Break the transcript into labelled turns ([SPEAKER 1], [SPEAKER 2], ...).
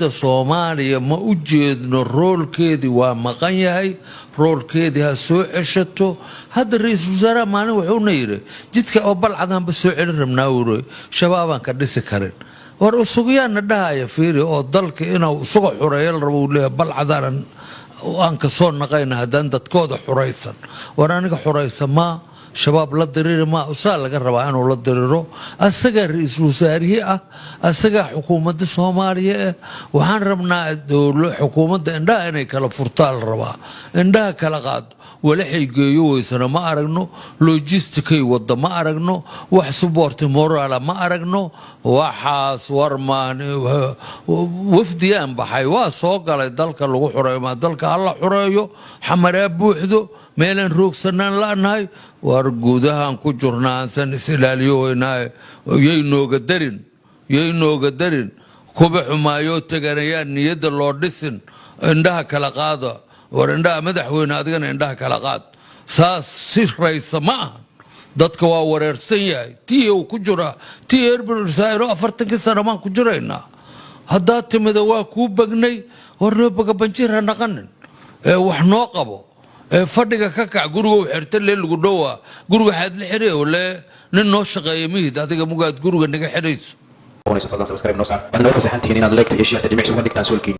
[SPEAKER 1] dowladda Soomaaliya ma u jeedno roolkeedii waa maqan yahay roolkeedii ha soo ceshato hadda ra'iisul wasaaraha maalin wuxuu yiri jidka oo balcadan ba soo celin rabnaa wuro shabaabaan ka dhisi karin war usugyaan dhaaya fiiri oo dalka inuu isugu xureeyay rabo leeyahay balcadan aan ka soo naqayna hadan dadkooda xureysan war aniga xureysan ma shabaab la diriir ma usaal laga rabaa inuu la diriiro asaga ra'iisul wasaarihi ah asaga xukuumadda Soomaaliya waxaan rabnaa dawladda xukuumadda indhaha inay kala furtaan rabaa indhaha kala qaad wala xaygeeyo weysana ma aragno logisticay wada ma aragno wax support moral ma aragno waxaas warmaan wafdiyaan baxay waa soo galay dalka lagu xureeyo ma dalka alla xureeyo xamaraa buuxdo meelan roogsanaan laanahay war guudahan ku jirnaan san isilaaliyoynaa yey nooga darin kuba xumaayo taganayaan niyada loo dhisin indhaha kala qaada war indhaha madaxweyne adigana indhaha kala qaad saas si raysa ma aha dadka waa wareersan yahay tii uu ku jira tii Erbil Israa'iil 40 sano maan ku jiraynaa hadda timida waa ku bagnay war baga banjir naqanin wax noo qabo fadhiga ka kac guriga xirta leelgu dhawaa guriga xad la xirey wala nin noo shaqeeyo mid adiga mugaad guriga naga xireyso